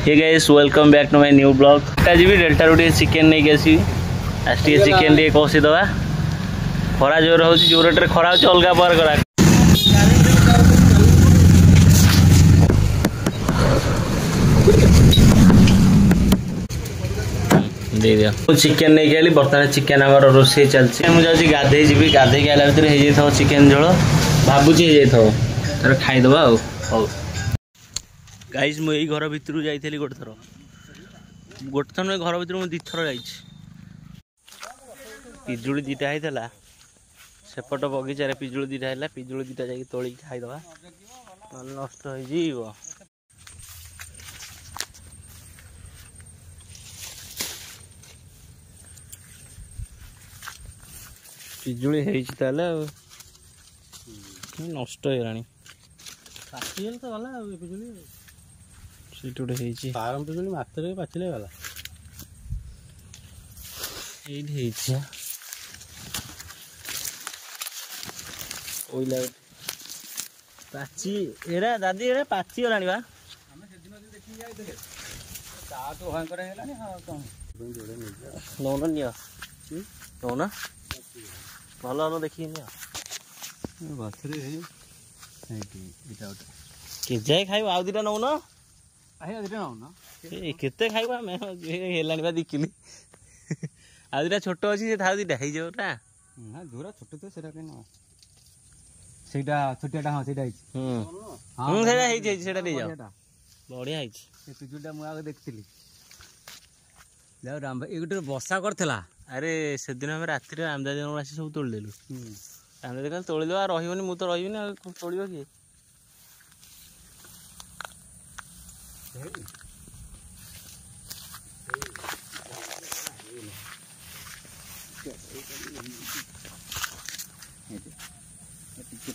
Hey guys welcome back to my new blog. आज भी delta rho chicken नहीं आसी आज टे चिकेन टे कषि दवा। खरा जोर हो जोर टे खरा हो अलग पार करा दे दिया चिकेन नहीं खाली बर्तमान चिकेन आम रोसे चलती मुझे गाधे जी गाधे आला भर चिकेन झोल भावुची तर खाईदबा आउ गाइस मु यही घर भितर जाइली गोटे थर घर भितर मुझे दिथर जा पिजुड़ी दीटा होता सेपट बगीचार पिजुड़ी दीटा है पिजुड़ी दीटा जा तोड़ खाईदबा नष्ट हो पिजुड़ी नष्ट हो तो गला पिजुड़ी फार्म पिजुड़ी मात्र पाचिले गला पाची एरा दादी एरा पाची गलानी बा तो भयंकर है नौन निया नौना भल भल देखिए केजाए खाइब आउ दीटा नौन केते खाइबा मैं हेलानी बा दिखिली आ दीटा छोट अच्छी से था दीटा हो जाऊटा जोरा छोट तो सेटा केन सेटा छोटियाटा हां सेटा सेटा ले जाओ बढ़िया पिजुटा मु आगे देखिली राम भाई गोटे बसा करथला अरे से दिन हम राति रामदास जन आसी सब तोड़देलु रामदास तोड़ देवा रही मु तो रही तोड़ किए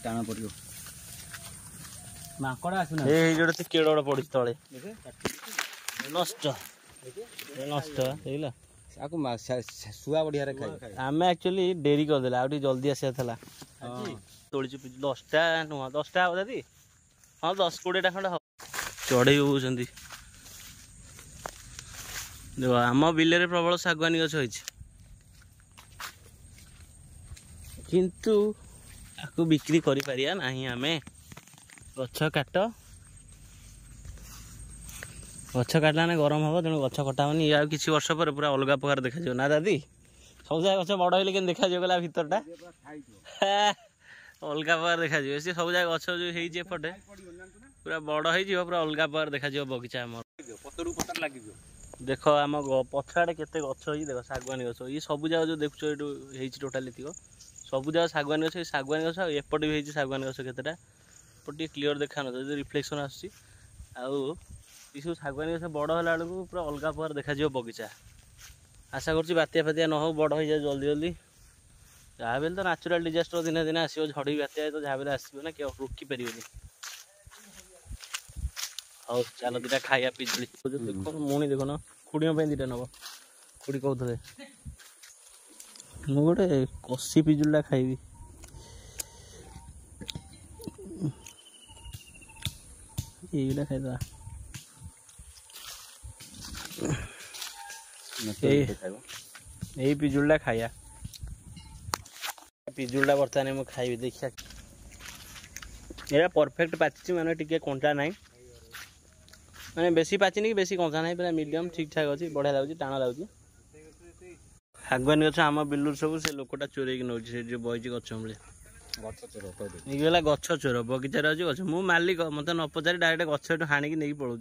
टाण पड़ो माकड़ आसुना जोड़े केड़ पड़ी तले नष्ट नष्ट देखला शुआ बढ़िया खाई आम एक्चुअली डेरी करदे आ जल्दी आसा तोड़ी 10टा नुह 10टा हम दादी हाँ 10-20टा खंड चढ़ई होती देख आम बिल प्रबल शागवानी गछ किंतु आपको बिक्री करि परिया नहीं आमे गछ काट गछ काटला ना गरम हम तेणु गछ कटावनी या किसी वर्ष पर पूरा अलग प्रकार देखा ना दादी सब जगह गछ बड़ हेल्ले देखा गला भितरटा अलग प्रकार देखा सी सब जगह गछ जो होपटे पूरा बड़ हो पूरा अलग प्रकार देखा बगीचा आम देख आम पछाड़े केते गछ हो देख शागवानी गछ ये सब जगह जो देखुच ये टोटाली थी सब जगह शागवानी गछ शागवानी गछ एपटे भी शागवानी गछ केतेटा एपटे क्लीयर देखा न रिफ्लेक्शन आस सब शागवानी गछ बड़ है बेलू पूरा अलग प्रकार देखा बगीचा आशा कर बात्या फात्या न हो बड़ हो जाए जल्दी जल्दी जहाँ भी तो नाचुराल डिजास्टर दिन दिन आसो झड़ी बात्या तो जहाँ भी आसो ना कि रोकी पारे हौ चल दीटा खाया पिजुड़ी देख मुणी देख न खुड़ी दीटा नब खुड़ी कहते मु गोटे कषि पिजुड़ा खाइबी ये खाईदा यही पिजुड़ा खाया पिजुड़ा बर्तमान मुझे खाइबी देखिया ये परफेक्ट पाची माने टिके कंटा ना मैंने बेसी पाचिनी कि बेसी कंचा ना पूरा मीडियम ठीक ठाक अच्छी बढ़िया लगुच टाण लगुच शागवानी गछ आम बिलूर सब से लोकटा चोरेक नौ जो बही गछ गला गछ चोर बगीचार अच्छी गछ मु मालिक मत न पचारि डायरेक्ट गछ हाणिकी नहीं पलाऊँ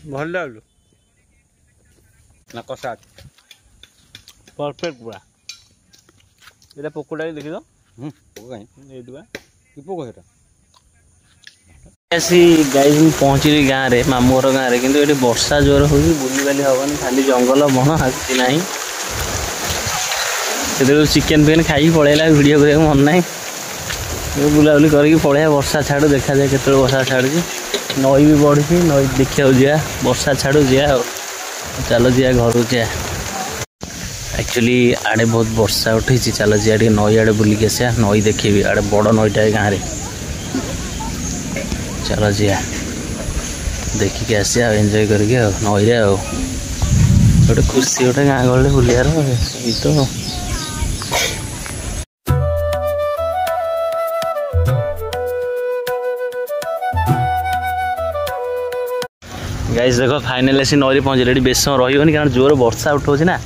भल लगलु ना कषा परफेक्ट पूरा ये पोकटा देखी दो पोक गाई पहुँचली गाँव में मामू घर गाँव में कि वर्षा जोर हो बुली बाली हेनी खाली जंगल बण हाथी ना से चिकेन फिकेन खाई पलैला वीडियो करने मन ना बुलाबुली करके पलैया वर्षा छाड़ू देखा जाए केत वर्षा छाड़ी नई भी बढ़ी नई देखा जा वर्षा छाड़ू जा चलो जा घर जा एक्चुअली आड़े बहुत वर्षा उठी चलो जा नई आड़े बुलिक आसा नई देखेबी आड़े बड़ नईटा गाँव चलो जा देखिक आसा एंजॉय करके नई रे गोटे खुशी गोटे गाँ गहली बुलियार तो गाइस देखो फाइनाल आसी नई पहुँचले बेस समय रही कारण जोर वर्षा उठाऊँ ना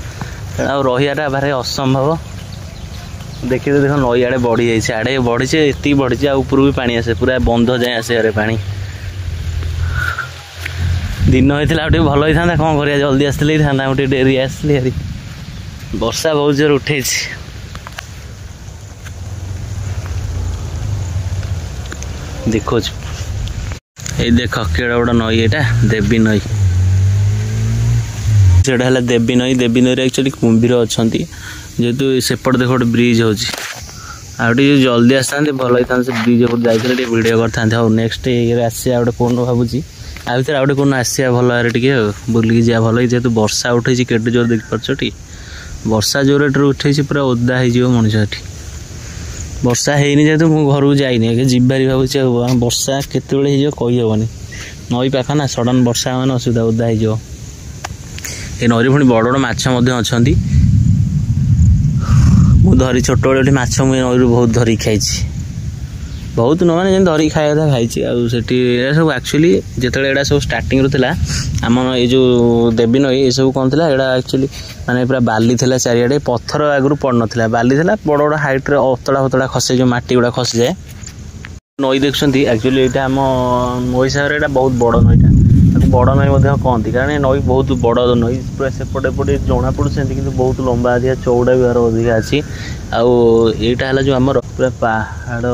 तेना रहीटा भारी असंभव देखिए तो देखो नई आड़े बढ़ी जाए आड़े बढ़ी ये बढ़ी ऊपर भी पानी आसे पूरा बंध जाए आसे अरे पानी दिन होता भल होता कौन कर जल्दी आसते था डेरी आसली हारी वर्षा बहुत जोर उठे देखो ये देख केड़ा बड़ा नई यहाँ देवी नई से देवी नई एक्चुअली कुंभीर अच्छा जेहेतु सेपट देख गोटे ब्रिज हो जल्दी आसता भल होता से ब्रिज जाते वीडियो करते नेक्स्ट ये आसा गोटे कौन भावुँ आ भर आउटे कौन आसा भल टे बुलिकी जा भल जेहतु वर्षा उठे केटे जोर देखिपारे वर्षा जोर उठे पूरा ओदा हो मनीष वर्षा है जेहतु मुझे घर को जाइनी जीवारी भावुँ वर्षा केतबे कहीहबनी नई पाख ना सडन वर्षा मैंने असुविधा ओदा हो नई पुणी बड़ बड़ माछ अच्छा मुझे धरी छोट बड़े माछ मुझे नई बहुत धरिक खाई बहुत न मैंने धरिक खाया था खाई सब एक्चुअली जिते यहाँ सब स्टार्टिंग रा आम ये जो देवी नई ये सब कौन थी यहाँ एक्चुअली माने पूरा बाली थी चारिड़े पत्थर आगु पड़ ना बाली थी बड़ बड़ हाइट रे अतड़ा फतड़ा खसे जो मटी गुड़ा खसी जाए नई देखुं एक्चुअली यहाँ आम मो हिसाब से बहुत बड़ नईटा बड़ नई कहती कारण नई बहुत बड़ नई पूरा सेपटे पटे जना पड़े कि बहुत लंबा अधिका चौड़ा भी यार अधिका अच्छी आईटा है जो आमर पूरा पहाड़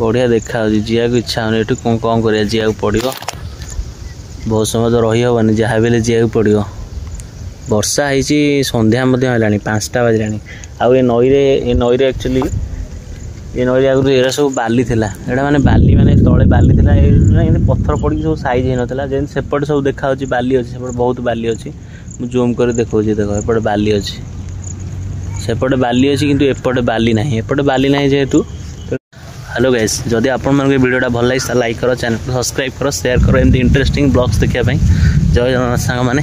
बढ़िया देखा जीवा को इच्छा होनी ये कौन कौन कर जीवा पड़ो बहुत समय तो रही हेनी जहाँ भी जीवा पड़ो वर्षा होती संध्या है 5टा बजलानी आउ ये नई एक्चुअली ये नई आगु ये सब बाली थी यहाँ मैंने बाली मैंने तले बाली थी पत्थर पड़ी सब साइज हो नाला जेन सेपटे सब देखा बाली अच्छी सेपटे बहुत बाली अच्छी मुझे जूम कर देखा देख एपटे बाली अच्छी सेपटे बाली अच्छी किंतु एपटे बाली ना एपटे बाली ना जेहेतु हेलो गाइस जदि आपण मन वीडियोटा भल लगे लाइक करो चैनल को सब्सक्राइब करो शेयर करो एमती इंटरेस्टिंग ब्लॉग्स देखा जय जगन्नाथ सांग माने।